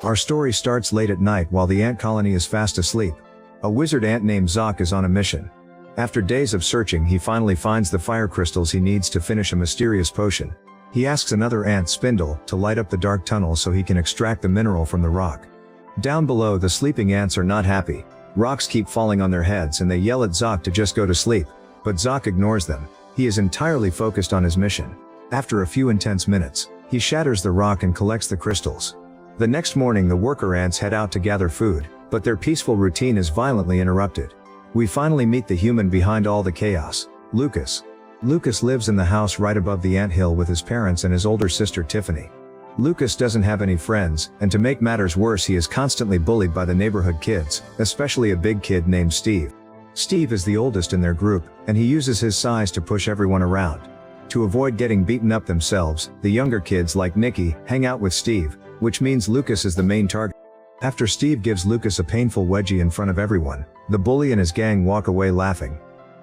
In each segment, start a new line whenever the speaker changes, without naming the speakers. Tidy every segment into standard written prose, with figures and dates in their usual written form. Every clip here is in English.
Our story starts late at night while the ant colony is fast asleep. A wizard ant named Zoc is on a mission. After days of searching, he finally finds the fire crystals he needs to finish a mysterious potion. He asks another ant, Spindle, to light up the dark tunnel so he can extract the mineral from the rock. Down below, the sleeping ants are not happy. Rocks keep falling on their heads and they yell at Zoc to just go to sleep. But Zoc ignores them. He is entirely focused on his mission. After a few intense minutes, he shatters the rock and collects the crystals. The next morning, the worker ants head out to gather food, but their peaceful routine is violently interrupted. We finally meet the human behind all the chaos, Lucas. Lucas lives in the house right above the ant hill with his parents and his older sister Tiffany. Lucas doesn't have any friends, and to make matters worse, he is constantly bullied by the neighborhood kids, especially a big kid named Steve. Steve is the oldest in their group, and he uses his size to push everyone around. To avoid getting beaten up themselves, the younger kids like Nikki hang out with Steve, which means Lucas is the main target. After Steve gives Lucas a painful wedgie in front of everyone, the bully and his gang walk away laughing.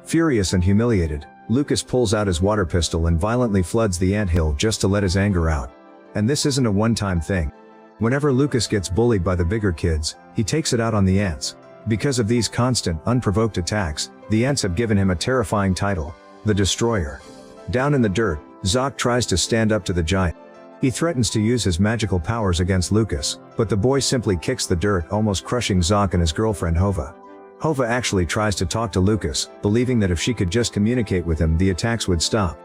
Furious and humiliated, Lucas pulls out his water pistol and violently floods the anthill just to let his anger out. And this isn't a one-time thing. Whenever Lucas gets bullied by the bigger kids, he takes it out on the ants. Because of these constant, unprovoked attacks, the ants have given him a terrifying title, the Destroyer. Down in the dirt, Zoc tries to stand up to the giant. He threatens to use his magical powers against Lucas, but the boy simply kicks the dirt, almost crushing Zoc and his girlfriend Hova. Hova actually tries to talk to Lucas, believing that if she could just communicate with him, the attacks would stop.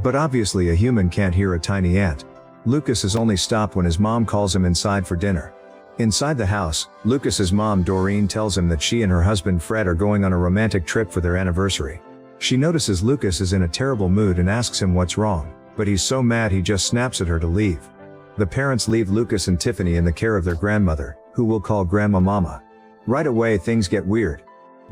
But obviously a human can't hear a tiny ant. Lucas is only stopped when his mom calls him inside for dinner. Inside the house, Lucas's mom Doreen tells him that she and her husband Fred are going on a romantic trip for their anniversary. She notices Lucas is in a terrible mood and asks him what's wrong, but he's so mad he just snaps at her to leave. The parents leave Lucas and Tiffany in the care of their grandmother, who we'll call Grandma Mama. Right away things get weird.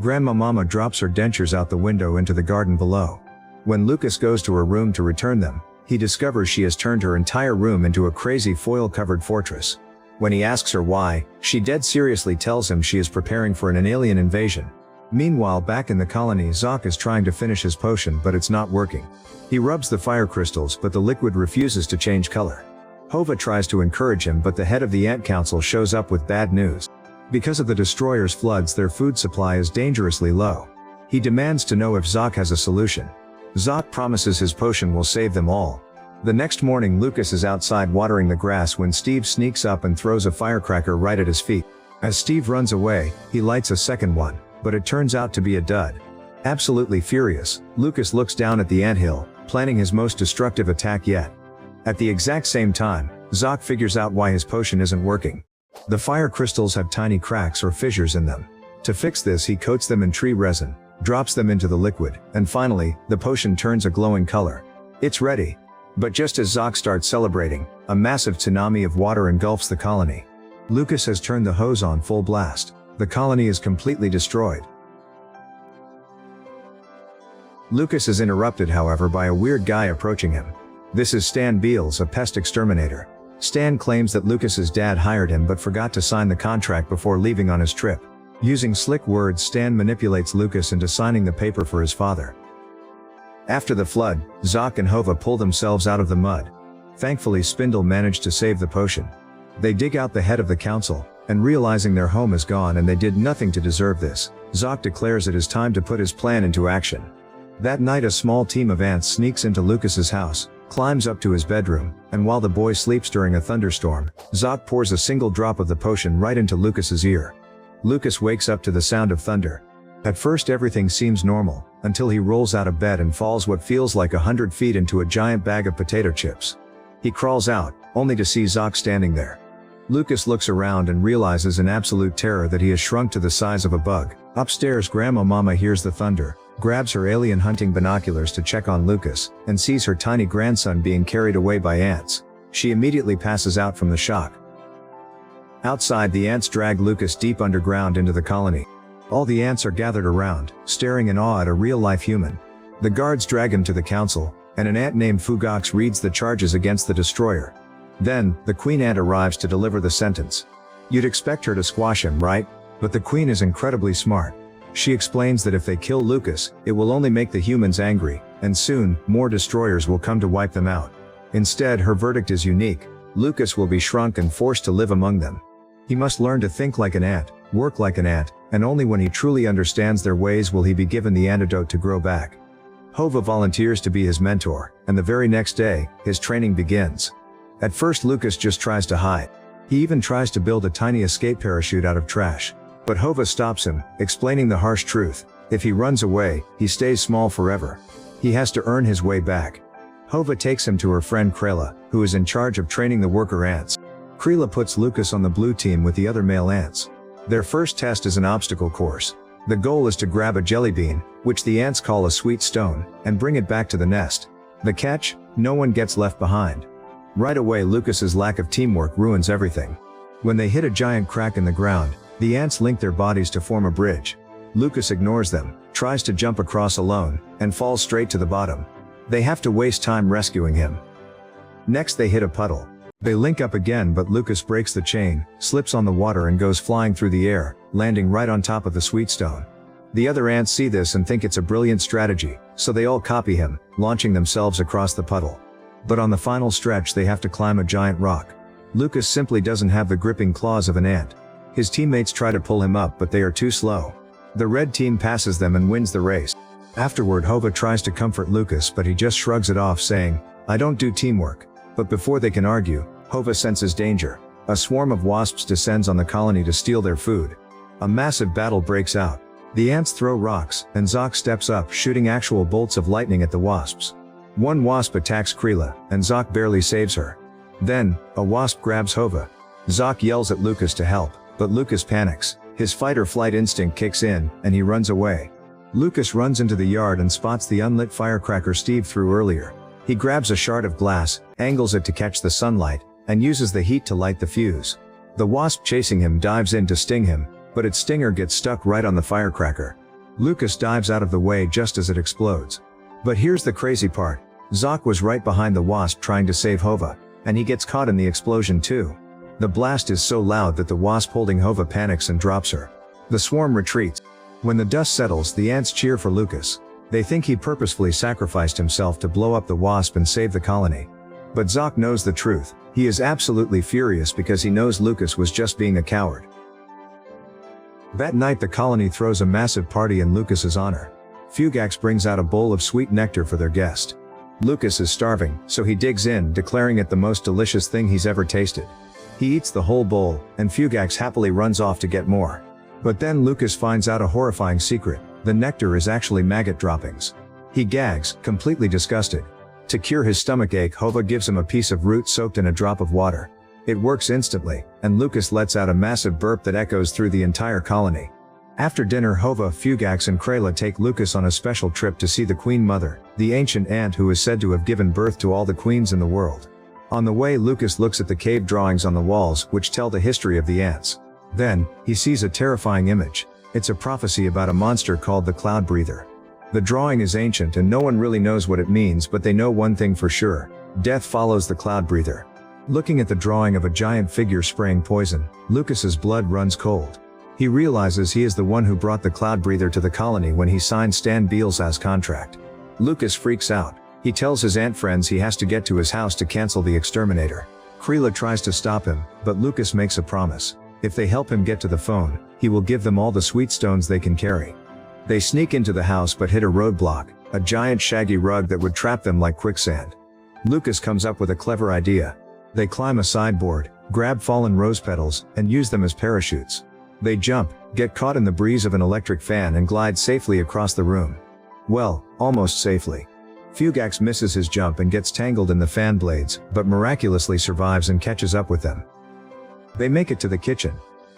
Grandma Mama drops her dentures out the window into the garden below. When Lucas goes to her room to return them, he discovers she has turned her entire room into a crazy foil-covered fortress. When he asks her why, she dead seriously tells him she is preparing for an alien invasion. Meanwhile, back in the colony, Zoc is trying to finish his potion, but it's not working. He rubs the fire crystals, but the liquid refuses to change color. Hova tries to encourage him, but the head of the Ant Council shows up with bad news. Because of the Destroyer's floods, their food supply is dangerously low. He demands to know if Zoc has a solution. Zoc promises his potion will save them all. The next morning, Lucas is outside watering the grass when Steve sneaks up and throws a firecracker right at his feet. As Steve runs away, he lights a second one, but it turns out to be a dud. Absolutely furious, Lucas looks down at the anthill, planning his most destructive attack yet. At the exact same time, Zoc figures out why his potion isn't working. The fire crystals have tiny cracks or fissures in them. To fix this, he coats them in tree resin, drops them into the liquid, and finally, the potion turns a glowing color. It's ready. But just as Zoc starts celebrating, a massive tsunami of water engulfs the colony. Lucas has turned the hose on full blast. The colony is completely destroyed. Lucas is interrupted, however, by a weird guy approaching him. This is Stan Beals, a pest exterminator. Stan claims that Lucas's dad hired him but forgot to sign the contract before leaving on his trip. Using slick words, Stan manipulates Lucas into signing the paper for his father. After the flood, Zoc and Hova pull themselves out of the mud. Thankfully, Spindle managed to save the potion. They dig out the head of the council, and realizing their home is gone and they did nothing to deserve this, Zoc declares it is time to put his plan into action. That night, a small team of ants sneaks into Lucas's house, climbs up to his bedroom, and while the boy sleeps during a thunderstorm, Zoc pours a single drop of the potion right into Lucas's ear. Lucas wakes up to the sound of thunder. At first everything seems normal, until he rolls out of bed and falls what feels like 100 feet into a giant bag of potato chips. He crawls out, only to see Zoc standing there. Lucas looks around and realizes in absolute terror that he has shrunk to the size of a bug. Upstairs, Grandma Mama hears the thunder, grabs her alien hunting binoculars to check on Lucas, and sees her tiny grandson being carried away by ants. She immediately passes out from the shock. Outside, the ants drag Lucas deep underground into the colony. All the ants are gathered around, staring in awe at a real-life human. The guards drag him to the council, and an ant named Fugox reads the charges against the Destroyer. Then, the Queen Ant arrives to deliver the sentence. You'd expect her to squash him, right? But the Queen is incredibly smart. She explains that if they kill Lucas, it will only make the humans angry, and soon, more Destroyers will come to wipe them out. Instead, her verdict is unique. Lucas will be shrunk and forced to live among them. He must learn to think like an ant, work like an ant, and only when he truly understands their ways will he be given the antidote to grow back. Hova volunteers to be his mentor, and the very next day, his training begins. At first Lucas just tries to hide. He even tries to build a tiny escape parachute out of trash. But Hova stops him, explaining the harsh truth: if he runs away, he stays small forever. He has to earn his way back. Hova takes him to her friend Krayla, who is in charge of training the worker ants. Krayla puts Lucas on the blue team with the other male ants. Their first test is an obstacle course. The goal is to grab a jelly bean, which the ants call a sweet stone, and bring it back to the nest. The catch? No one gets left behind. Right away Lucas's lack of teamwork ruins everything. When they hit a giant crack in the ground, the ants link their bodies to form a bridge. Lucas ignores them, tries to jump across alone, and falls straight to the bottom. They have to waste time rescuing him. Next they hit a puddle. They link up again, but Lucas breaks the chain, slips on the water and goes flying through the air, landing right on top of the sweet stone. The other ants see this and think it's a brilliant strategy, so they all copy him, launching themselves across the puddle. But on the final stretch they have to climb a giant rock. Lucas simply doesn't have the gripping claws of an ant. His teammates try to pull him up, but they are too slow. The red team passes them and wins the race. Afterward Hova tries to comfort Lucas, but he just shrugs it off, saying, "I don't do teamwork." But before they can argue, Hova senses danger. A swarm of wasps descends on the colony to steal their food. A massive battle breaks out. The ants throw rocks, and Zoc steps up, shooting actual bolts of lightning at the wasps. One wasp attacks Krayla, and Zoc barely saves her. Then, a wasp grabs Hova. Zoc yells at Lucas to help, but Lucas panics. His fight-or-flight instinct kicks in, and he runs away. Lucas runs into the yard and spots the unlit firecracker Steve threw earlier. He grabs a shard of glass, angles it to catch the sunlight, and uses the heat to light the fuse. The wasp chasing him dives in to sting him, but its stinger gets stuck right on the firecracker. Lucas dives out of the way just as it explodes. But here's the crazy part. Zoc was right behind the wasp trying to save Hova, and he gets caught in the explosion too. The blast is so loud that the wasp holding Hova panics and drops her. The swarm retreats. When the dust settles, the ants cheer for Lucas. They think he purposefully sacrificed himself to blow up the wasp and save the colony. But Zoc knows the truth. He is absolutely furious because he knows Lucas was just being a coward. That night the colony throws a massive party in Lucas's honor. Fugax brings out a bowl of sweet nectar for their guest. Lucas is starving, so he digs in, declaring it the most delicious thing he's ever tasted. He eats the whole bowl, and Fugax happily runs off to get more. But then Lucas finds out a horrifying secret. The nectar is actually maggot droppings. He gags, completely disgusted. To cure his stomachache, Hova gives him a piece of root soaked in a drop of water. It works instantly, and Lucas lets out a massive burp that echoes through the entire colony. After dinner, Hova, Fugax and Krayla take Lucas on a special trip to see the Queen Mother, the ancient ant who is said to have given birth to all the queens in the world. On the way, Lucas looks at the cave drawings on the walls, which tell the history of the ants. Then, he sees a terrifying image. It's a prophecy about a monster called the Cloud Breather. The drawing is ancient and no one really knows what it means, but they know one thing for sure: death follows the Cloud Breather. Looking at the drawing of a giant figure spraying poison, Lucas's blood runs cold. He realizes he is the one who brought the Cloud Breather to the colony when he signed Stan Bielsa's contract. Lucas freaks out. He tells his ant friends he has to get to his house to cancel the exterminator. Krayla tries to stop him, but Lucas makes a promise. If they help him get to the phone, he will give them all the sweet stones they can carry. They sneak into the house but hit a roadblock, a giant shaggy rug that would trap them like quicksand. Lucas comes up with a clever idea. They climb a sideboard, grab fallen rose petals, and use them as parachutes. They jump, get caught in the breeze of an electric fan and glide safely across the room. Well, almost safely. Fugax misses his jump and gets tangled in the fan blades, but miraculously survives and catches up with them. They make it to the kitchen.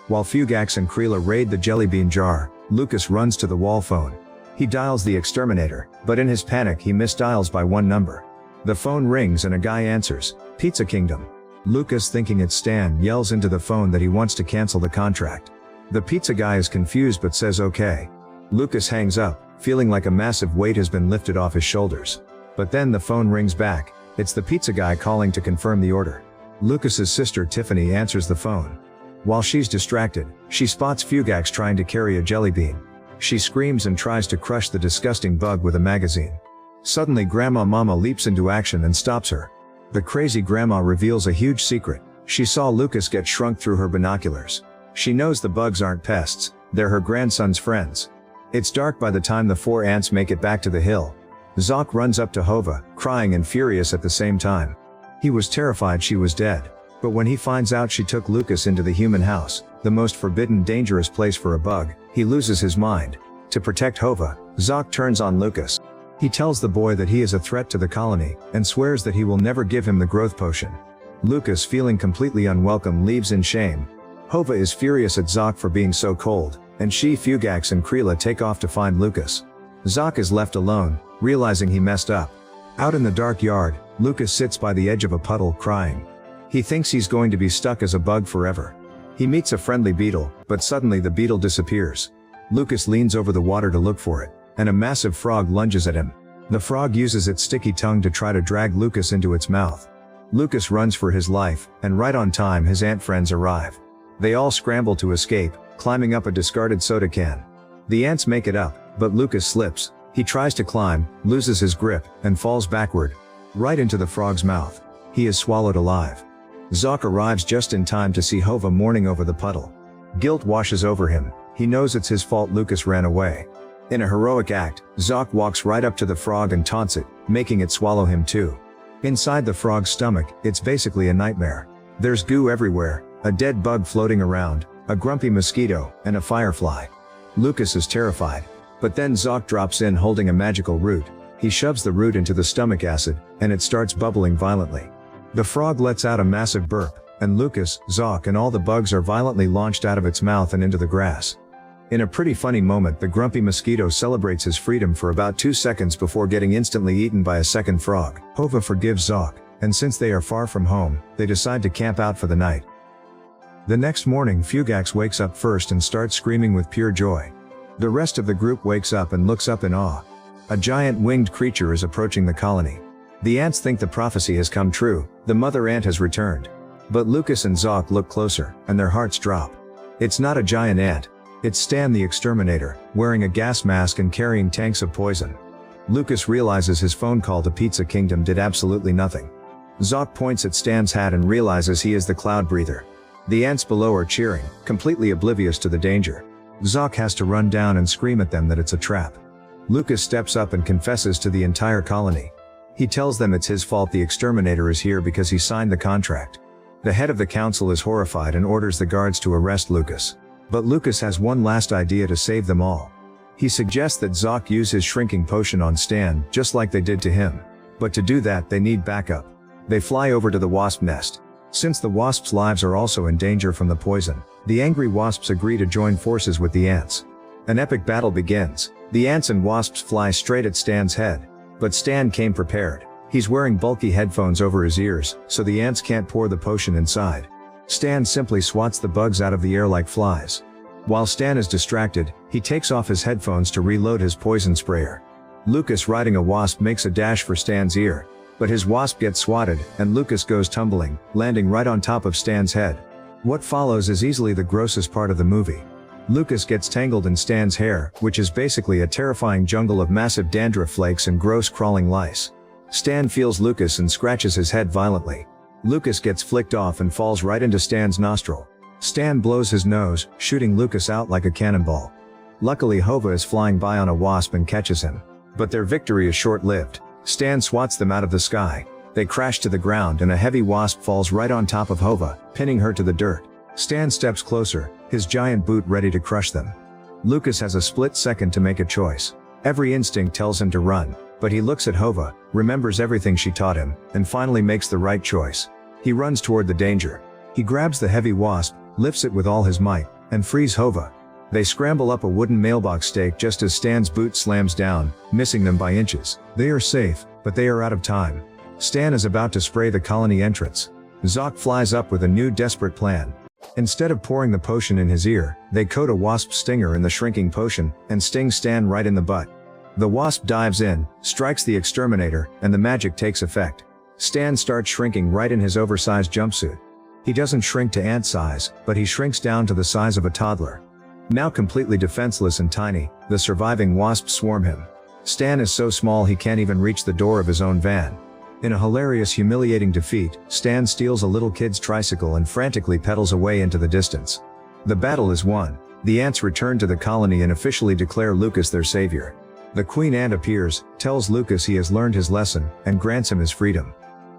While Fugax and Krayla raid the jellybean jar, Lucas runs to the wall phone. He dials the exterminator, but in his panic he misdials by one number. The phone rings and a guy answers. Pizza Kingdom. Lucas, thinking it's Stan, yells into the phone that he wants to cancel the contract. The pizza guy is confused but says okay. Lucas hangs up, feeling like a massive weight has been lifted off his shoulders. But then the phone rings back. It's the pizza guy calling to confirm the order. Lucas's sister Tiffany answers the phone. While she's distracted, she spots Fugax trying to carry a jelly bean. She screams and tries to crush the disgusting bug with a magazine. Suddenly Grandma Mama leaps into action and stops her. The crazy grandma reveals a huge secret. She saw Lucas get shrunk through her binoculars. She knows the bugs aren't pests, they're her grandson's friends. It's dark by the time the 4 ants make it back to the hill. Zoc runs up to Hova, crying and furious at the same time. He was terrified she was dead. But when he finds out she took Lucas into the human house, the most forbidden, dangerous place for a bug, he loses his mind. To protect Hova, Zoc turns on Lucas. He tells the boy that he is a threat to the colony, and swears that he will never give him the growth potion. Lucas, feeling completely unwelcome, leaves in shame. Hova is furious at Zoc for being so cold, and she, Fugax and Krila take off to find Lucas. Zoc is left alone, realizing he messed up. Out in the dark yard, Lucas sits by the edge of a puddle, crying. He thinks he's going to be stuck as a bug forever. He meets a friendly beetle, but suddenly the beetle disappears. Lucas leans over the water to look for it, and a massive frog lunges at him. The frog uses its sticky tongue to try to drag Lucas into its mouth. Lucas runs for his life, and right on time his ant friends arrive. They all scramble to escape, climbing up a discarded soda can. The ants make it up, but Lucas slips. He tries to climb, loses his grip, and falls backward. Right into the frog's mouth. He is swallowed alive. Zoc arrives just in time to see Hova mourning over the puddle. Guilt washes over him. He knows it's his fault Lucas ran away. In a heroic act, Zoc walks right up to the frog and taunts it, making it swallow him too. Inside the frog's stomach, it's basically a nightmare. There's goo everywhere, a dead bug floating around, a grumpy mosquito, and a firefly. Lucas is terrified. But then Zoc drops in holding a magical root. He shoves the root into the stomach acid, and it starts bubbling violently. The frog lets out a massive burp, and Lucas, Zoc, and all the bugs are violently launched out of its mouth and into the grass. In a pretty funny moment, the grumpy mosquito celebrates his freedom for about 2 seconds before getting instantly eaten by a second frog. Hova forgives Zoc, and since they are far from home, they decide to camp out for the night. The next morning, Fugax wakes up first and starts screaming with pure joy. The rest of the group wakes up and looks up in awe. A giant winged creature is approaching the colony. The ants think the prophecy has come true, the mother ant has returned. But Lucas and Zoc look closer, and their hearts drop. It's not a giant ant. It's Stan the exterminator, wearing a gas mask and carrying tanks of poison. Lucas realizes his phone call to Pizza Kingdom did absolutely nothing. Zoc points at Stan's hat and realizes he is the cloud breather. The ants below are cheering, completely oblivious to the danger. Zoc has to run down and scream at them that it's a trap. Lucas steps up and confesses to the entire colony. He tells them it's his fault the exterminator is here because he signed the contract. The head of the council is horrified and orders the guards to arrest Lucas. But Lucas has one last idea to save them all. He suggests that Zoc use his shrinking potion on Stan, just like they did to him. But to do that they need backup. They fly over to the wasp nest. Since the wasps' lives are also in danger from the poison, the angry wasps agree to join forces with the ants. An epic battle begins. The ants and wasps fly straight at Stan's head. But Stan came prepared. He's wearing bulky headphones over his ears, so the ants can't pour the potion inside. Stan simply swats the bugs out of the air like flies. While Stan is distracted, he takes off his headphones to reload his poison sprayer. Lucas, riding a wasp, makes a dash for Stan's ear. But his wasp gets swatted, and Lucas goes tumbling, landing right on top of Stan's head. What follows is easily the grossest part of the movie. Lucas gets tangled in Stan's hair, which is basically a terrifying jungle of massive dandruff flakes and gross crawling lice. Stan feels Lucas and scratches his head violently. Lucas gets flicked off and falls right into Stan's nostril. Stan blows his nose, shooting Lucas out like a cannonball. Luckily Hova is flying by on a wasp and catches him. But their victory is short-lived. Stan swats them out of the sky. They crash to the ground and a heavy wasp falls right on top of Hova, pinning her to the dirt. Stan steps closer, his giant boot ready to crush them. Lucas has a split second to make a choice. Every instinct tells him to run, but he looks at Hova, remembers everything she taught him, and finally makes the right choice. He runs toward the danger. He grabs the heavy wasp, lifts it with all his might, and frees Hova. They scramble up a wooden mailbox stake just as Stan's boot slams down, missing them by inches. They are safe, but they are out of time. Stan is about to spray the colony entrance. Zoc flies up with a new desperate plan. Instead of pouring the potion in his ear, they coat a wasp stinger in the shrinking potion, and sting Stan right in the butt. The wasp dives in, strikes the exterminator, and the magic takes effect. Stan starts shrinking right in his oversized jumpsuit. He doesn't shrink to ant size, but he shrinks down to the size of a toddler. Now completely defenseless and tiny, the surviving wasps swarm him. Stan is so small he can't even reach the door of his own van. In a hilarious, humiliating defeat, Stan steals a little kid's tricycle and frantically pedals away into the distance. The battle is won. The ants return to the colony and officially declare Lucas their savior. The queen ant appears, tells Lucas he has learned his lesson, and grants him his freedom.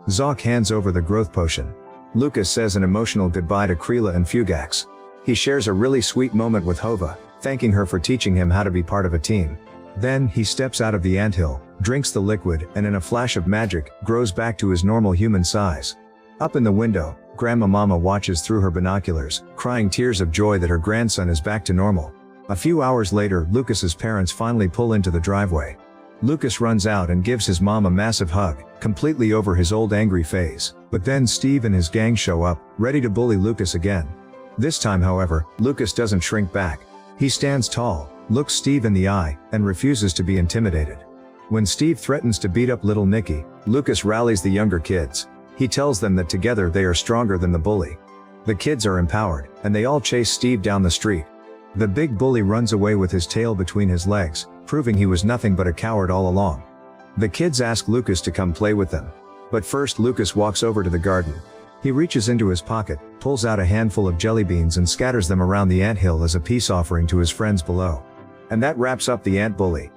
Zoc hands over the growth potion. Lucas says an emotional goodbye to Kreela and Fugax. He shares a really sweet moment with Hova, thanking her for teaching him how to be part of a team. Then, he steps out of the anthill, drinks the liquid, and in a flash of magic, grows back to his normal human size. Up in the window, Grandma Mama watches through her binoculars, crying tears of joy that her grandson is back to normal. A few hours later, Lucas's parents finally pull into the driveway. Lucas runs out and gives his mom a massive hug, completely over his old angry phase. But then Steve and his gang show up, ready to bully Lucas again. This time, however, Lucas doesn't shrink back. He stands tall, looks Steve in the eye, and refuses to be intimidated. When Steve threatens to beat up little Nicky, Lucas rallies the younger kids. He tells them that together they are stronger than the bully. The kids are empowered, and they all chase Steve down the street. The big bully runs away with his tail between his legs, proving he was nothing but a coward all along. The kids ask Lucas to come play with them. But first Lucas walks over to the garden. He reaches into his pocket, pulls out a handful of jelly beans and scatters them around the anthill as a peace offering to his friends below. And that wraps up the ant bully.